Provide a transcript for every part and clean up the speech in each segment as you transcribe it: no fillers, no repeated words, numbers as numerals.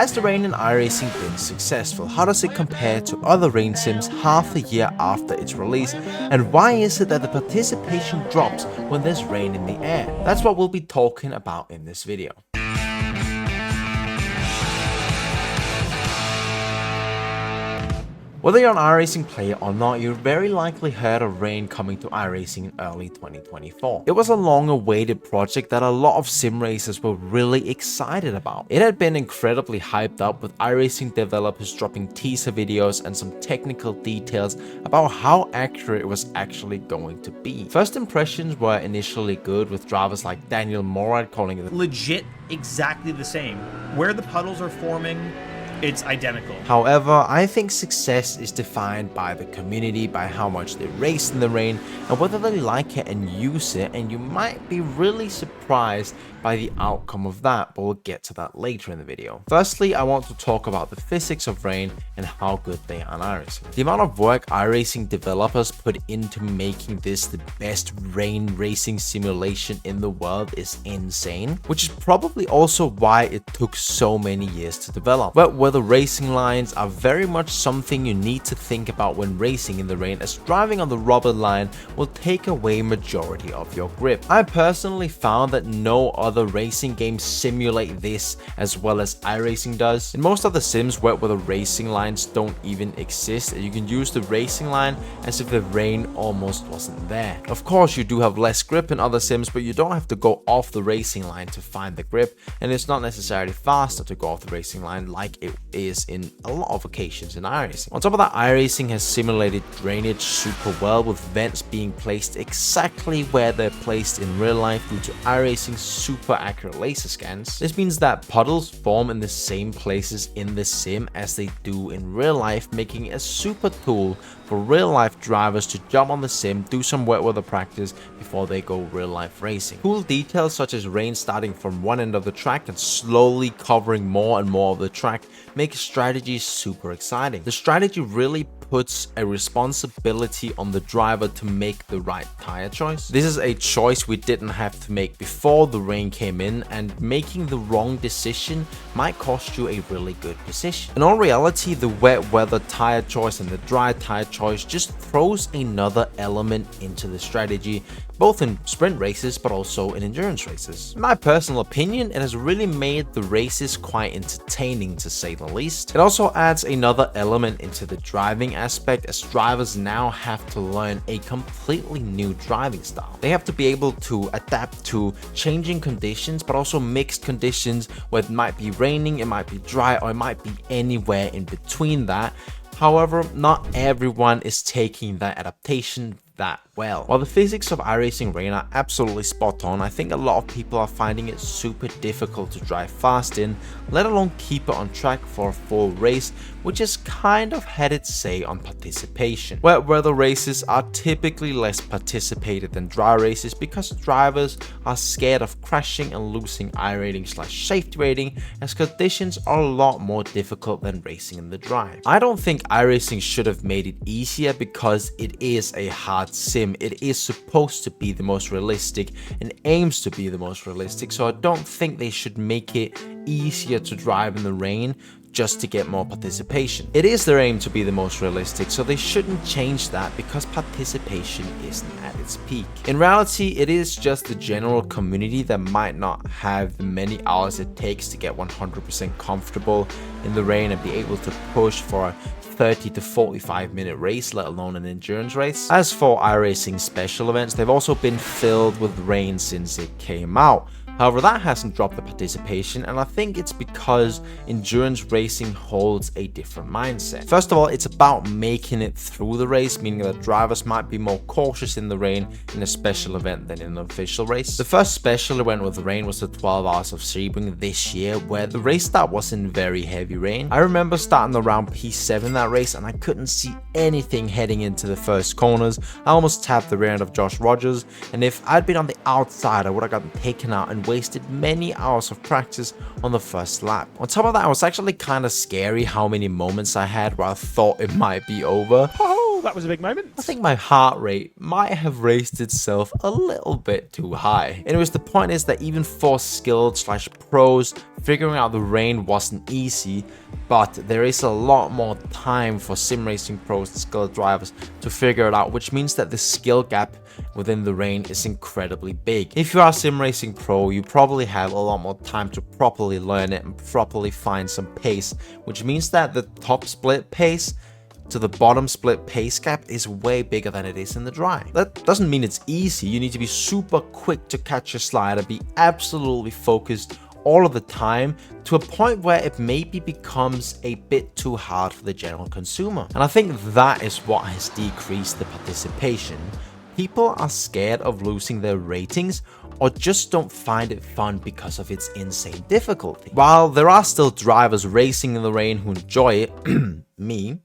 Has the rain in iRacing been successful? How does it compare to other rain sims half a year after its release? And why is it that the participation drops when there's rain in the air? That's what we'll be talking about in this video. Whether you're an iRacing player or not, you very likely heard of rain coming to iRacing in early 2024. It was a long-awaited project that a lot of sim racers were really excited about. It had been incredibly hyped up, with iRacing developers dropping teaser videos and some technical details about how accurate it was actually going to be. First impressions were initially good, with drivers like Daniel Morad calling it legit exactly the same. Where the puddles are forming, it's identical. However, I think success is defined by the community, by how much they race in the rain, and whether they like it and use it, and you might be really surprised by the outcome of that, but we'll get to that later in the video. Firstly, I want to talk about the physics of rain and how good they are in iRacing. The amount of work iRacing developers put into making this the best rain racing simulation in the world is insane, which is probably also why it took so many years to develop. But where the racing lines are very much something you need to think about when racing in the rain, as driving on the rubber line will take away majority of your grip. I personally found that no other racing games simulate this as well as iRacing does. In most other sims where the racing lines don't even exist, you can use the racing line as if the rain almost wasn't there. Of course, you do have less grip in other sims, but you don't have to go off the racing line to find the grip, and it's not necessarily faster to go off the racing line like it is in a lot of occasions in iRacing. On top of that, iRacing has simulated drainage super well, with vents being placed exactly where they're placed in real life due to iRacing's super accurate laser scans. This means that puddles form in the same places in the sim as they do in real life, making it a super tool for real life drivers to jump on the sim, do some wet weather practice before they go real life racing. Cool details such as rain starting from one end of the track and slowly covering more and more of the track make strategy super exciting. The strategy really puts a responsibility on the driver to make the right tire choice. This is a choice we didn't have to make before the rain came in, and making the wrong decision might cost you a really good position. In all reality, the wet weather tire choice and the dry tire choice just throws another element into the strategy, both in sprint races but also in endurance races. In my personal opinion, it has really made the races quite entertaining, to say the least. It also adds another element into the driving aspect, as drivers now have to learn a completely new driving style. They have to be able to adapt to changing conditions, but also mixed conditions where it might be raining, it might be dry, or it might be anywhere in between that. However, not everyone is taking that adaptation that well. While the physics of iRacing rain are absolutely spot on, I think a lot of people are finding it super difficult to drive fast in, let alone keep it on track for a full race, which has kind of had its say on participation. Wet weather races are typically less participated than dry races because drivers are scared of crashing and losing iRating/safety rating, as conditions are a lot more difficult than racing in the dry. I don't think iRacing should have made it easier, because it is a hard sim. It is supposed to be the most realistic and aims to be the most realistic, so I don't think they should make it easier to drive in the rain just to get more participation. It is their aim to be the most realistic, so they shouldn't change that because participation isn't at its peak. In reality, it is just the general community that might not have the many hours it takes to get 100% comfortable in the rain and be able to push for a 30 to 45 minute race, let alone an endurance race. As for iRacing special events, they've also been filled with rain since it came out. However, that hasn't dropped the participation, and I think it's because endurance racing holds a different mindset. First of all, it's about making it through the race, meaning that drivers might be more cautious in the rain in a special event than in an official race. The first special event with rain was the 12 Hours of Sebring this year, where the race start was in very heavy rain. I remember starting around P7 that race, and I couldn't see anything heading into the first corners. I almost tapped the rear end of Josh Rogers, and if I'd been on the outside, I would have gotten taken out and wasted many hours of practice on the first lap. On top of that, it was actually kind of scary how many moments I had where I thought it might be over. Oh, that was a big moment. I think my heart rate might have raised itself a little bit too high. Anyways, the point is that even for skilled / pros, figuring out the rain wasn't easy, but there is a lot more time for sim racing pros and skilled drivers to figure it out, which means that the skill gap within the rain is incredibly big. If you are a sim racing pro, you probably have a lot more time to properly learn it and properly find some pace, which means that the top split pace to the bottom split pace gap is way bigger than it is in the dry. That doesn't mean it's easy. You need to be super quick to catch your slide and be absolutely focused all of the time, to a point where it maybe becomes a bit too hard for the general consumer. And I think that is what has decreased the participation. People are scared of losing their ratings or just don't find it fun because of its insane difficulty. While there are still drivers racing in the rain who enjoy it, me,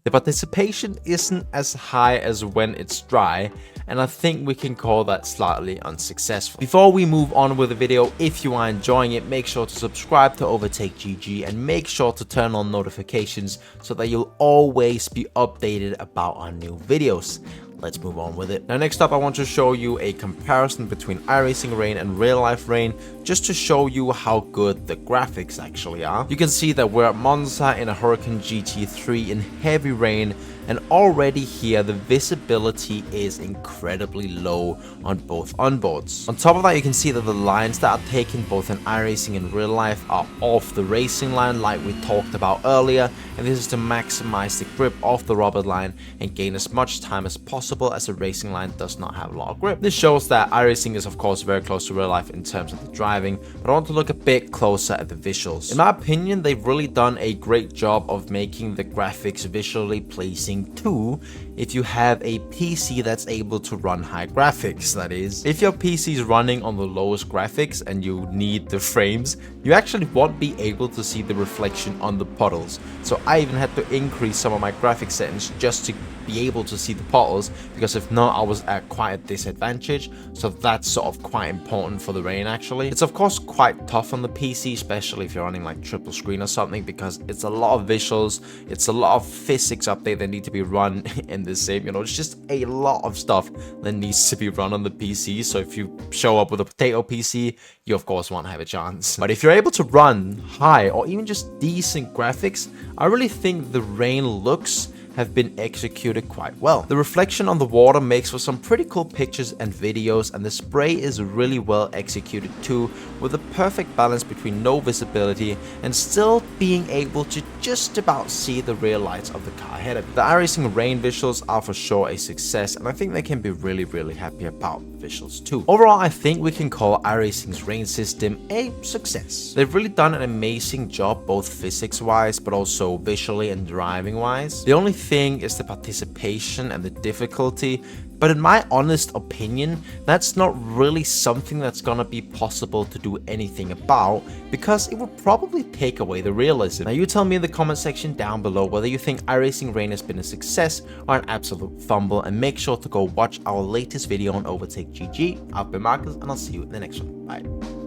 the participation isn't as high as when it's dry, and I think we can call that slightly unsuccessful. Before we move on with the video, if you are enjoying it, make sure to subscribe to Overtake GG and make sure to turn on notifications so that you'll always be updated about our new videos. Let's move on with it. Now, next up, I want to show you a comparison between iRacing rain and real life rain, just to show you how good the graphics actually are. You can see that we're at Monza in a Hurricane GT3 in heavy rain, and already here the visibility is incredibly low on both onboards. On top of that, you can see that the lines that are taken both in iRacing and real life are off the racing line like we talked about earlier, and this is to maximize the grip off the rubber line and gain as much time as possible, as the racing line does not have a lot of grip. This shows that iRacing is of course very close to real life in terms of the driving, but I want to look a bit closer at the visuals. In my opinion, they've really done a great job of making the graphics visually pleasing too, if you have a PC that's able to run high graphics, that is. If your PC is running on the lowest graphics and you need the frames, you actually won't be able to see the reflection on the puddles. So I even had to increase some of my graphics settings just to be able to see the puddles, because if not, I was at quite a disadvantage. So that's sort of quite important for the rain actually. It's of course quite tough on the PC, especially if you're running like triple screen or something, because it's a lot of visuals, it's a lot of physics update that need to be run in the same, it's just a lot of stuff that needs to be run on the PC. So if you show up with a potato PC, you of course won't have a chance. But if you're able to run high or even just decent graphics, I really think the rain looks have been executed quite well. The reflection on the water makes for some pretty cool pictures and videos, and the spray is really well executed too, with a perfect balance between no visibility and still being able to just about see the rear lights of the car ahead of you. The iRacing rain visuals are for sure a success, and I think they can be really happy about visuals too. Overall, I think we can call iRacing's rain system a success. They've really done an amazing job both physics wise but also visually and driving wise. The only thing is the participation and the difficulty, but in my honest opinion, that's not really something that's gonna be possible to do anything about, because it would probably take away the realism. Now you tell me in the comment section down below whether you think iRacing Rain has been a success or an absolute fumble, and make sure to go watch our latest video on Overtake GG. I've been Marcus, and I'll see you in the next one. Bye.